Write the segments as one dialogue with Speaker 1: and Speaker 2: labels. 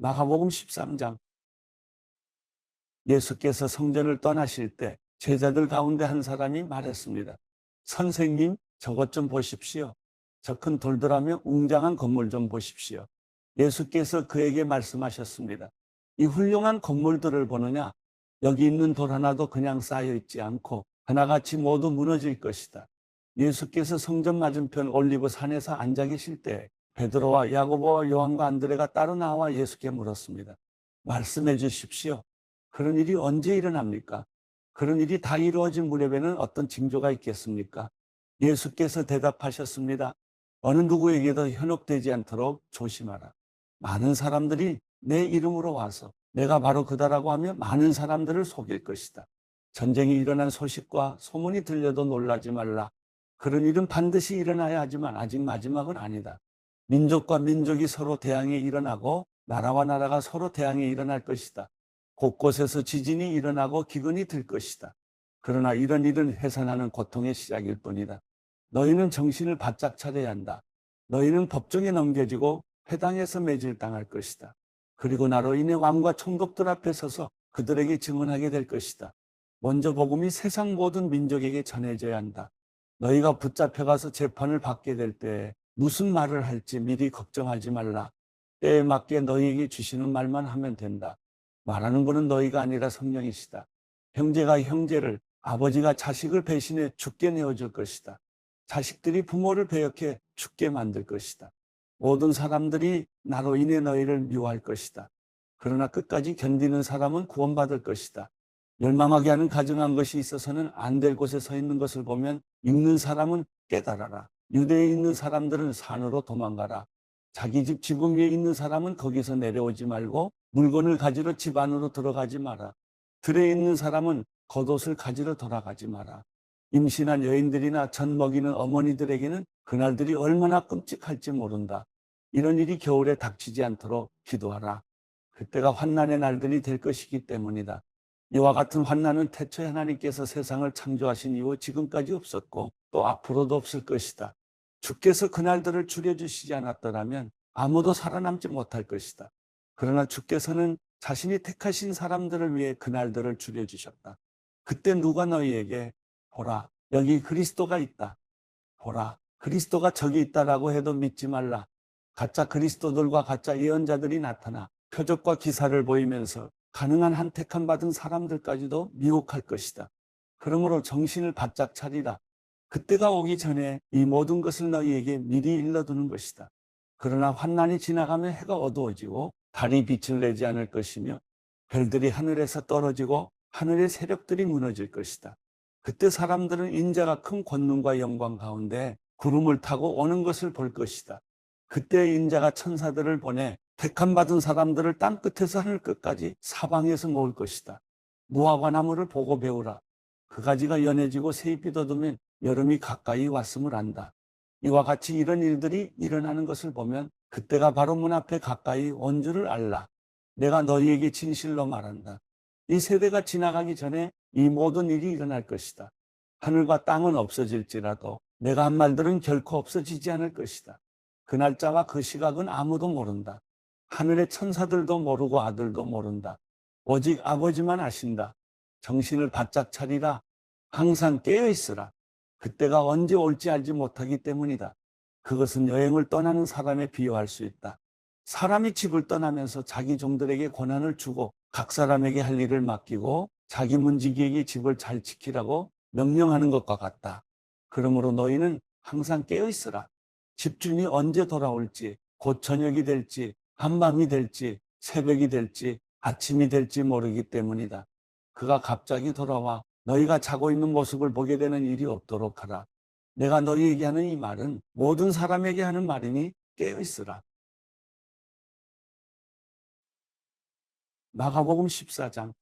Speaker 1: 마가복음 13장. 예수께서 성전을 떠나실 때 제자들 가운데 한 사람이 말했습니다. 선생님, 저것 좀 보십시오. 저 큰 돌들하며 웅장한 건물 좀 보십시오. 예수께서 그에게 말씀하셨습니다. 이 훌륭한 건물들을 보느냐? 여기 있는 돌 하나도 그냥 쌓여 있지 않고 하나같이 모두 무너질 것이다. 예수께서 성전 맞은편 올리브 산에서 앉아 계실 때 베드로와 야고보와 요한과 안드레가 따로 나와 예수께 물었습니다. 말씀해 주십시오. 그런 일이 언제 일어납니까? 그런 일이 다 이루어진 무렵에는 어떤 징조가 있겠습니까? 예수께서 대답하셨습니다. 어느 누구에게도 현혹되지 않도록 조심하라. 많은 사람들이 내 이름으로 와서 내가 바로 그다라고 하며 많은 사람들을 속일 것이다. 전쟁이 일어난 소식과 소문이 들려도 놀라지 말라. 그런 일은 반드시 일어나야 하지만 아직 마지막은 아니다. 민족과 민족이 서로 대항에 일어나고 나라와 나라가 서로 대항에 일어날 것이다. 곳곳에서 지진이 일어나고 기근이 들 것이다. 그러나 이런 일은 해산하는 고통의 시작일 뿐이다. 너희는 정신을 바짝 차려야 한다. 너희는 법정에 넘겨지고 회당에서 매질당할 것이다. 그리고 나로 인해 왕과 총독들 앞에 서서 그들에게 증언하게 될 것이다. 먼저 복음이 세상 모든 민족에게 전해져야 한다. 너희가 붙잡혀가서 재판을 받게 될 때 무슨 말을 할지 미리 걱정하지 말라. 때에 맞게 너희에게 주시는 말만 하면 된다. 말하는 것은 너희가 아니라 성령이시다. 형제가 형제를, 아버지가 자식을 배신해 죽게 내어줄 것이다. 자식들이 부모를 배역해 죽게 만들 것이다. 모든 사람들이 나로 인해 너희를 미워할 것이다. 그러나 끝까지 견디는 사람은 구원받을 것이다. 멸망하게 하는 가증한 것이 있어서는 안 될 곳에 서 있는 것을 보면 읽는 사람은 깨달아라. 유대에 있는 사람들은 산으로 도망가라. 자기 집 지붕 위에 있는 사람은 거기서 내려오지 말고 물건을 가지러 집 안으로 들어가지 마라. 들에 있는 사람은 겉옷을 가지러 돌아가지 마라. 임신한 여인들이나 젖 먹이는 어머니들에게는 그날들이 얼마나 끔찍할지 모른다. 이런 일이 겨울에 닥치지 않도록 기도하라. 그때가 환난의 날들이 될 것이기 때문이다. 이와 같은 환난은 태초에 하나님께서 세상을 창조하신 이후 지금까지 없었고 또 앞으로도 없을 것이다. 주께서 그날들을 줄여주시지 않았더라면 아무도 살아남지 못할 것이다. 그러나 주께서는 자신이 택하신 사람들을 위해 그날들을 줄여주셨다. 그때 누가 너희에게 보라, 여기 그리스도가 있다. 보라, 그리스도가 저기 있다라고 해도 믿지 말라. 가짜 그리스도들과 가짜 예언자들이 나타나 표적과 기사를 보이면서 가능한 한 택함 받은 사람들까지도 미혹할 것이다. 그러므로 정신을 바짝 차리라. 그때가 오기 전에 이 모든 것을 너희에게 미리 일러두는 것이다. 그러나 환난이 지나가면 해가 어두워지고 달이 빛을 내지 않을 것이며 별들이 하늘에서 떨어지고 하늘의 세력들이 무너질 것이다. 그때 사람들은 인자가 큰 권능과 영광 가운데 구름을 타고 오는 것을 볼 것이다. 그때 인자가 천사들을 보내 택함받은 사람들을 땅 끝에서 하늘 끝까지 사방에서 모을 것이다. 무화과 나무를 보고 배우라. 그 가지가 연해지고 새잎이 돋으면 여름이 가까이 왔음을 안다. 이와 같이 이런 일들이 일어나는 것을 보면 그때가 바로 문 앞에 가까이 온 줄을 알라. 내가 너희에게 진실로 말한다. 이 세대가 지나가기 전에 이 모든 일이 일어날 것이다. 하늘과 땅은 없어질지라도 내가 한 말들은 결코 없어지지 않을 것이다. 그 날짜와 그 시각은 아무도 모른다. 하늘의 천사들도 모르고 아들도 모른다. 오직 아버지만 아신다. 정신을 바짝 차리라. 항상 깨어 있으라. 그때가 언제 올지 알지 못하기 때문이다. 그것은 여행을 떠나는 사람에 비유할 수 있다. 사람이 집을 떠나면서 자기 종들에게 권한을 주고 각 사람에게 할 일을 맡기고 자기 문지기에게 집을 잘 지키라고 명령하는 것과 같다. 그러므로 너희는 항상 깨어 있으라. 집주인이 언제 돌아올지, 곧 저녁이 될지, 한밤이 될지, 새벽이 될지, 아침이 될지 모르기 때문이다. 그가 갑자기 돌아와 너희가 자고 있는 모습을 보게 되는 일이 없도록 하라. 내가 너희에게 하는 이 말은 모든 사람에게 하는 말이니 깨어 있으라. 마가복음 14장.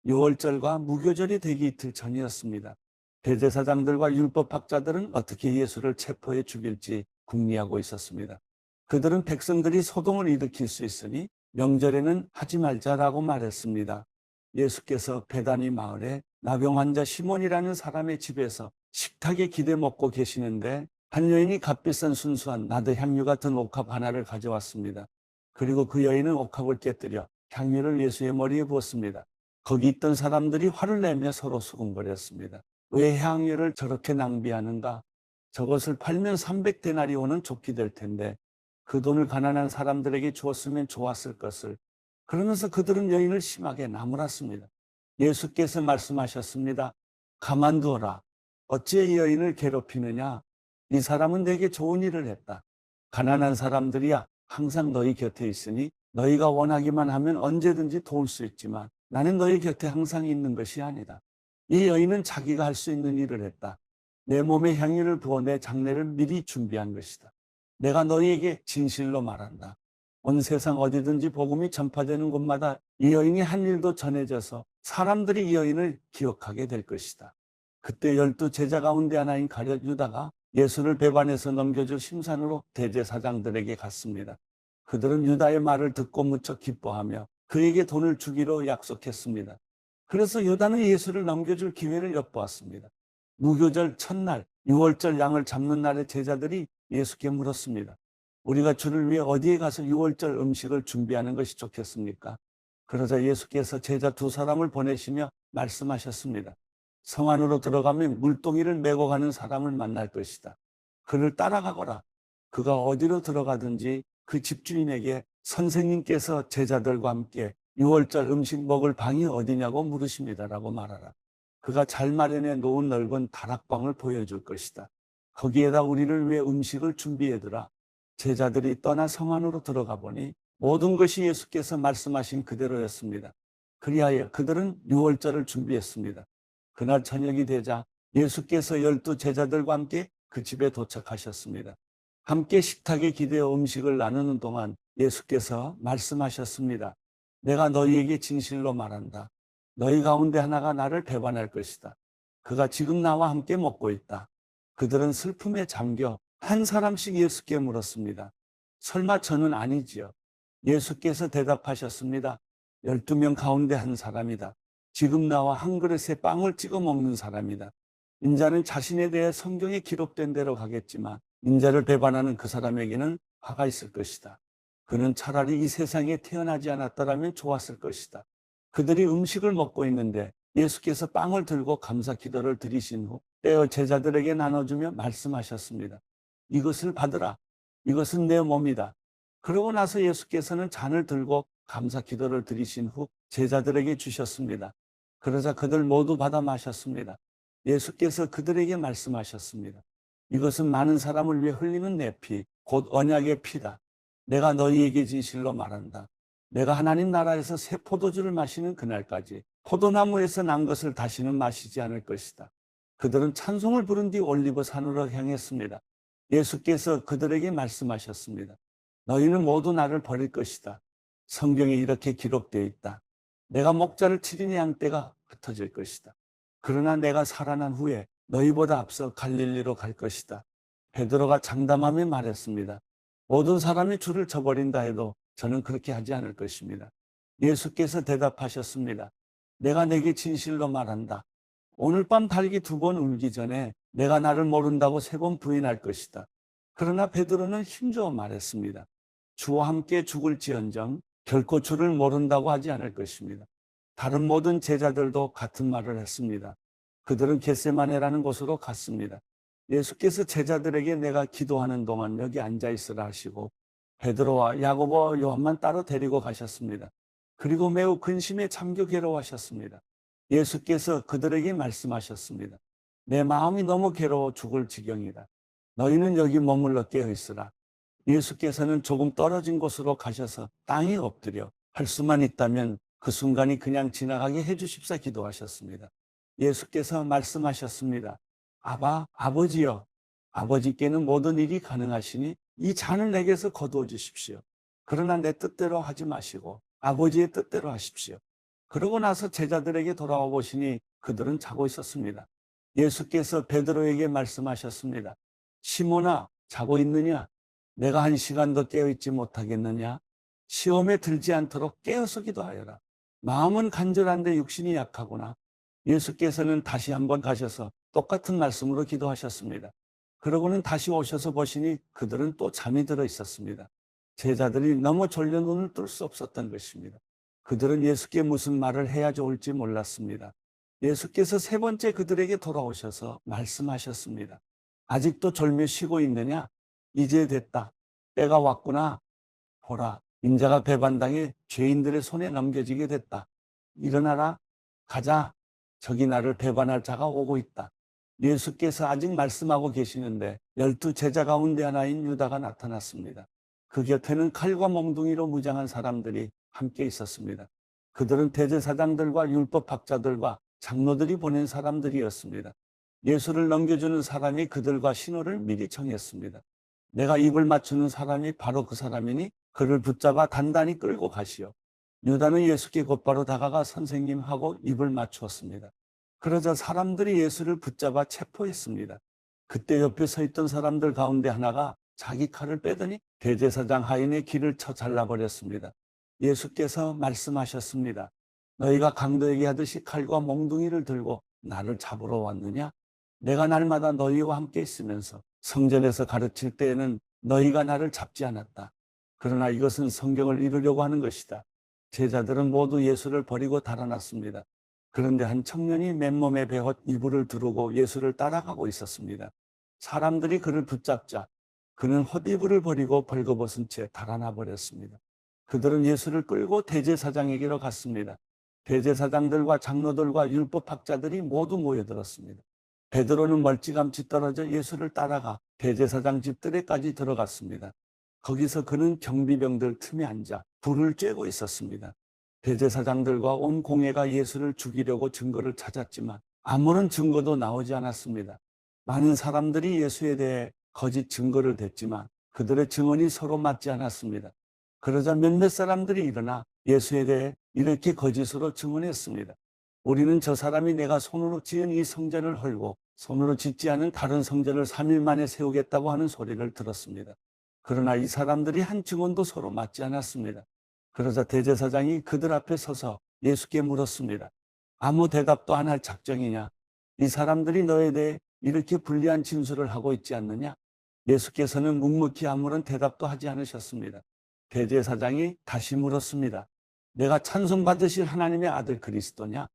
Speaker 1: 유월절과 무교절이 되기 이틀 전이었습니다. 대제사장들과 율법학자들은 어떻게 예수를 체포해 죽일지 궁리하고 있었습니다. 그들은 백성들이 소동을 일으킬 수 있으니 명절에는 하지 말자라고 말했습니다. 예수께서 베다니 마을에 나병 환자 시몬이라는 사람의 집에서 식탁에 기대 먹고 계시는데 한 여인이 값비싼 순수한 나드 향유 같은 옥합 하나를 가져왔습니다. 그리고 그 여인은 옥합을 깨뜨려 향유를 예수의 머리에 부었습니다. 거기 있던 사람들이 화를 내며 서로 수군거렸습니다. 왜 향유를 저렇게 낭비하는가? 저것을 팔면 300데나리온은 좋게 될 텐데 그 돈을 가난한 사람들에게 주었으면 좋았을 것을. 그러면서 그들은 여인을 심하게 나무랐습니다. 예수께서 말씀하셨습니다. 가만두어라. 어찌 이 여인을 괴롭히느냐? 이 사람은 내게 좋은 일을 했다. 가난한 사람들이야 항상 너희 곁에 있으니 너희가 원하기만 하면 언제든지 도울 수 있지만 나는 너희 곁에 항상 있는 것이 아니다. 이 여인은 자기가 할 수 있는 일을 했다. 내 몸에 향유를 부어 내 장례를 미리 준비한 것이다. 내가 너희에게 진실로 말한다. 온 세상 어디든지 복음이 전파되는 곳마다 이 여인이 한 일도 전해져서 사람들이 이 여인을 기억하게 될 것이다. 그때 12 제자 가운데 하나인 가룟 유다가 예수를 배반해서 넘겨줄 심산으로 대제사장들에게 갔습니다. 그들은 유다의 말을 듣고 무척 기뻐하며 그에게 돈을 주기로 약속했습니다. 그래서 유다는 예수를 넘겨줄 기회를 엿보았습니다. 무교절 첫날 6월절 양을 잡는 날에 제자들이 예수께 물었습니다. 우리가 주를 위해 어디에 가서 6월절 음식을 준비하는 것이 좋겠습니까? 그러자 예수께서 제자 2 사람을 보내시며 말씀하셨습니다. 성 안으로 들어가면 물동이를 메고 가는 사람을 만날 것이다. 그를 따라가거라. 그가 어디로 들어가든지 그 집주인에게 선생님께서 제자들과 함께 6월절 음식 먹을 방이 어디냐고 물으십니다라고 말하라. 그가 잘 마련해 놓은 넓은 다락방을 보여줄 것이다. 거기에다 우리를 위해 음식을 준비해두라. 제자들이 떠나 성 안으로 들어가 보니 모든 것이 예수께서 말씀하신 그대로였습니다. 그리하여 그들은 6월절을 준비했습니다. 그날 저녁이 되자 예수께서 12 제자들과 함께 그 집에 도착하셨습니다. 함께 식탁에 기대어 음식을 나누는 동안 예수께서 말씀하셨습니다. 내가 너희에게 진실로 말한다. 너희 가운데 하나가 나를 배반할 것이다. 그가 지금 나와 함께 먹고 있다. 그들은 슬픔에 잠겨 한 사람씩 예수께 물었습니다. 설마 저는 아니지요? 예수께서 대답하셨습니다. 12명 가운데 한 사람이다. 지금 나와 한 그릇에 빵을 찍어 먹는 사람이다. 인자는 자신에 대해 성경에 기록된 대로 가겠지만 인자를 배반하는 그 사람에게는 화가 있을 것이다. 그는 차라리 이 세상에 태어나지 않았더라면 좋았을 것이다. 그들이 음식을 먹고 있는데 예수께서 빵을 들고 감사 기도를 드리신 후 떼어 제자들에게 나눠주며 말씀하셨습니다. 이것을 받으라. 이것은 내 몸이다. 그러고 나서 예수께서는 잔을 들고 감사 기도를 드리신 후 제자들에게 주셨습니다. 그러자 그들 모두 받아 마셨습니다. 예수께서 그들에게 말씀하셨습니다. 이것은 많은 사람을 위해 흘리는 내 피, 곧 언약의 피다. 내가 너희에게 진실로 말한다. 내가 하나님 나라에서 새 포도주를 마시는 그날까지 포도나무에서 난 것을 다시는 마시지 않을 것이다. 그들은 찬송을 부른 뒤 올리브 산으로 향했습니다. 예수께서 그들에게 말씀하셨습니다. 너희는 모두 나를 버릴 것이다. 성경에 이렇게 기록되어 있다. 내가 목자를 치린 양떼가 흩어질 것이다. 그러나 내가 살아난 후에 너희보다 앞서 갈릴리로 갈 것이다. 베드로가 장담하며 말했습니다. 모든 사람이 주를 저버린다 해도 저는 그렇게 하지 않을 것입니다. 예수께서 대답하셨습니다. 내가 내게 진실로 말한다. 오늘 밤 닭이 2번 울기 전에 내가 나를 모른다고 3번 부인할 것이다. 그러나 베드로는 힘주어 말했습니다. 주와 함께 죽을지언정 결코 주를 모른다고 하지 않을 것입니다. 다른 모든 제자들도 같은 말을 했습니다. 그들은 겟세마네라는 곳으로 갔습니다. 예수께서 제자들에게 내가 기도하는 동안 여기 앉아 있으라 하시고 베드로와 야고보와 요한만 따로 데리고 가셨습니다. 그리고 매우 근심에 잠겨 괴로워하셨습니다. 예수께서 그들에게 말씀하셨습니다. 내 마음이 너무 괴로워 죽을 지경이다. 너희는 여기 머물러 깨어 있으라. 예수께서는 조금 떨어진 곳으로 가셔서 땅에 엎드려 할 수만 있다면 그 순간이 그냥 지나가게 해주십사 기도하셨습니다. 예수께서 말씀하셨습니다. 아버지여, 아버지께는 모든 일이 가능하시니 이 잔을 내게서 거두어 주십시오. 그러나 내 뜻대로 하지 마시고 아버지의 뜻대로 하십시오. 그러고 나서 제자들에게 돌아와 보시니 그들은 자고 있었습니다. 예수께서 베드로에게 말씀하셨습니다. 시몬아, 자고 있느냐? 내가 1시간도 깨어있지 못하겠느냐? 시험에 들지 않도록 깨어서 기도하여라. 마음은 간절한데 육신이 약하구나. 예수께서는 다시 한번 가셔서 똑같은 말씀으로 기도하셨습니다. 그러고는 다시 오셔서 보시니 그들은 또 잠이 들어 있었습니다. 제자들이 너무 졸려 눈을 뜰 수 없었던 것입니다. 그들은 예수께 무슨 말을 해야 좋을지 몰랐습니다. 예수께서 세 번째 그들에게 돌아오셔서 말씀하셨습니다. 아직도 졸며 쉬고 있느냐? 이제 됐다. 때가 왔구나. 보라, 인자가 배반당해 죄인들의 손에 넘겨지게 됐다. 일어나라, 가자. 저기 나를 배반할 자가 오고 있다. 예수께서 아직 말씀하고 계시는데 12 제자 가운데 하나인 유다가 나타났습니다. 그 곁에는 칼과 몽둥이로 무장한 사람들이 함께 있었습니다. 그들은 대제사장들과 율법학자들과 장로들이 보낸 사람들이었습니다. 예수를 넘겨주는 사람이 그들과 신호를 미리 정했습니다. 내가 입을 맞추는 사람이 바로 그 사람이니 그를 붙잡아 단단히 끌고 가시오. 유다는 예수께 곧바로 다가가 선생님하고 입을 맞추었습니다. 그러자 사람들이 예수를 붙잡아 체포했습니다. 그때 옆에 서 있던 사람들 가운데 하나가 자기 칼을 빼더니 대제사장 하인의 귀를 쳐 잘라버렸습니다. 예수께서 말씀하셨습니다. 너희가 강도에게 하듯이 칼과 몽둥이를 들고 나를 잡으러 왔느냐? 내가 날마다 너희와 함께 있으면서 성전에서 가르칠 때에는 너희가 나를 잡지 않았다. 그러나 이것은 성경을 이루려고 하는 것이다. 제자들은 모두 예수를 버리고 달아났습니다. 그런데 한 청년이 맨몸에 베옷 이불을 두르고 예수를 따라가고 있었습니다. 사람들이 그를 붙잡자 그는 헛이불을 버리고 벌거벗은 채 달아나 버렸습니다. 그들은 예수를 끌고 대제사장에게로 갔습니다. 대제사장들과 장로들과 율법학자들이 모두 모여들었습니다. 베드로는 멀찌감치 떨어져 예수를 따라가 대제사장 집들에까지 들어갔습니다. 거기서 그는 경비병들 틈에 앉아 불을 쬐고 있었습니다. 대제사장들과 온 공회가 예수를 죽이려고 증거를 찾았지만 아무런 증거도 나오지 않았습니다. 많은 사람들이 예수에 대해 거짓 증거를 댔지만 그들의 증언이 서로 맞지 않았습니다. 그러자 몇몇 사람들이 일어나 예수에 대해 이렇게 거짓으로 증언했습니다. 우리는 저 사람이 내가 손으로 지은 이 성전을 헐고 손으로 짓지 않은 다른 성전을 3일 만에 세우겠다고 하는 소리를 들었습니다. 그러나 이 사람들이 한 증언도 서로 맞지 않았습니다. 그러자 대제사장이 그들 앞에 서서 예수께 물었습니다. 아무 대답도 안 할 작정이냐? 이 사람들이 너에 대해 이렇게 불리한 진술을 하고 있지 않느냐? 예수께서는 묵묵히 아무런 대답도 하지 않으셨습니다. 대제사장이 다시 물었습니다. 내가 찬송받으실 하나님의 아들 그리스도냐?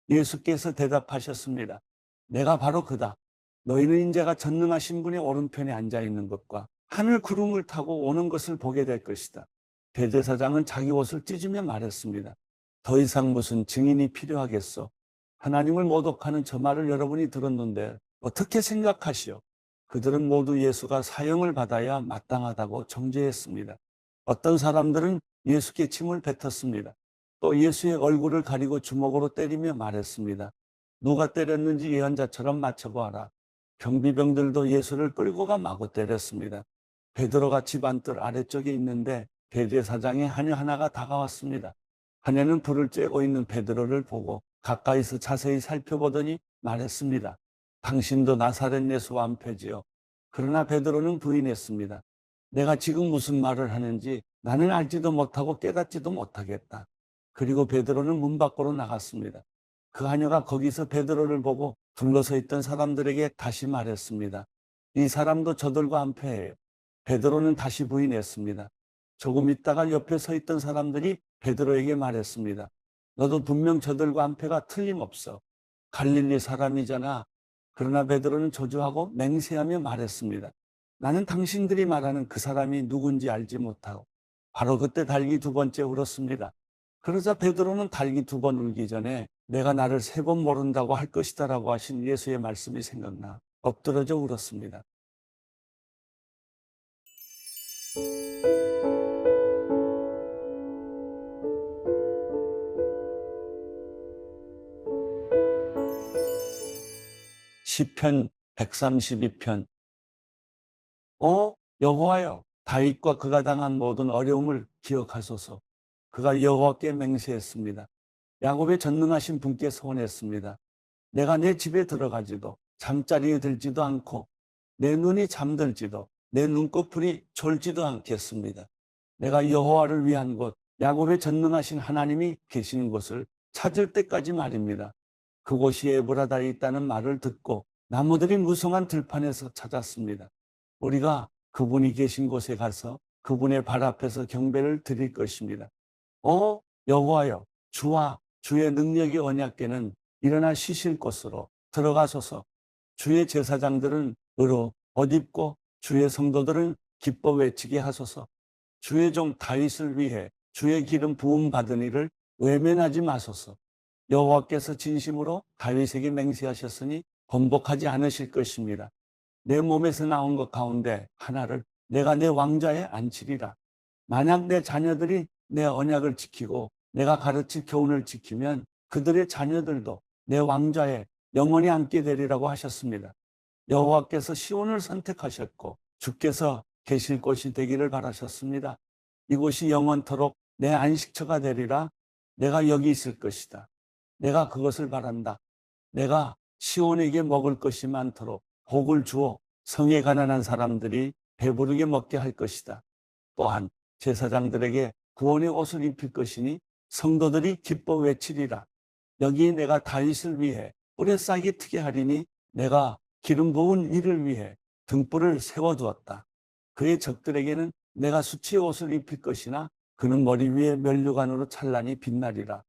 Speaker 1: 예수께서 대답하셨습니다. 내가 바로 그다. 너희는 인자가 전능하신 분의 오른편에 앉아 있는 것과 하늘 구름을 타고 오는 것을 보게 될 것이다. 대제사장은 자기 옷을 찢으며 말했습니다. 더 이상 무슨 증인이 필요하겠소? 하나님을 모독하는 저 말을 여러분이 들었는데 어떻게 생각하시오? 그들은 모두 예수가 사형을 받아야 마땅하다고 정죄했습니다. 어떤 사람들은 예수께 침을 뱉었습니다. 또 예수의 얼굴을 가리고 주먹으로 때리며 말했습니다. 누가 때렸는지 예언자처럼 맞춰보아라. 경비병들도 예수를 끌고 가 마구 때렸습니다. 베드로가 집 안뜰 아래쪽에 있는데 대제사장의 하녀 하나가 다가왔습니다. 하녀는 불을 쬐고 있는 베드로를 보고 가까이서 자세히 살펴보더니 말했습니다. 당신도 나사렛 예수 완패지요. 그러나 베드로는 부인했습니다. 내가 지금 무슨 말을 하는지 나는 알지도 못하고 깨닫지도 못하겠다. 그리고 베드로는 문 밖으로 나갔습니다. 그 하녀가 거기서 베드로를 보고 둘러서 있던 사람들에게 다시 말했습니다. 이 사람도 저들과 한패해요. 베드로는 다시 부인했습니다. 조금 있다가 옆에 서 있던 사람들이 베드로에게 말했습니다. 너도 분명 저들과 한패가 틀림없어. 갈릴리 사람이잖아. 그러나 베드로는 저주하고 맹세하며 말했습니다. 나는 당신들이 말하는 그 사람이 누군지 알지 못하고 바로 그때 달기 2번째 울었습니다. 그러자 베드로는 달기 2번 울기 전에 내가 나를 3번 모른다고 할 것이다 라고 하신 예수의 말씀이 생각나 엎드러져 울었습니다. 시편 132편. 여호와여, 다윗과 그가 당한 모든 어려움을 기억하소서. 그가 여호와께 맹세했습니다. 야곱의 전능하신 분께 소원했습니다. 내가 내 집에 들어가지도 잠자리에 들지도 않고 내 눈이 잠들지도 내 눈꺼풀이 졸지도 않겠습니다. 내가 여호와를 위한 곳, 야곱의 전능하신 하나님이 계시는 곳을 찾을 때까지 말입니다. 그곳이 에브라다에 있다는 말을 듣고 나무들이 무성한 들판에서 찾았습니다. 우리가 그분이 계신 곳에 가서 그분의 발 앞에서 경배를 드릴 것입니다. 여호와여, 주와 주의 능력이 언약궤는 일어나 쉬실 곳으로 들어가소서. 주의 제사장들은 의로 옷 입고 주의 성도들은 기뻐 외치게 하소서. 주의 종 다윗을 위해 주의 기름 부음 받은 이를 외면하지 마소서. 여호와께서 진심으로 다윗에게 맹세하셨으니 번복하지 않으실 것입니다. 내 몸에서 나온 것 가운데 하나를 내가 내 왕좌에 앉히리라. 만약 내 자녀들이 내 언약을 지키고 내가 가르칠 교훈을 지키면 그들의 자녀들도 내 왕좌에 영원히 앉게 되리라고 하셨습니다. 여호와께서 시온을 선택하셨고 주께서 계실 곳이 되기를 바라셨습니다. 이곳이 영원토록 내 안식처가 되리라. 내가 여기 있을 것이다. 내가 그것을 바란다. 내가 시온에게 먹을 것이 많도록 복을 주어 성에 가난한 사람들이 배부르게 먹게 할 것이다. 또한 제사장들에게 구원의 옷을 입힐 것이니 성도들이 기뻐 외치리라. 여기 내가 다윗을 위해 뿔에 싹이 트게 하리니 내가 기름 부은 이를 위해 등불을 세워두었다. 그의 적들에게는 내가 수치의 옷을 입힐 것이나 그는 머리 위에 면류관으로 찬란히 빛나리라.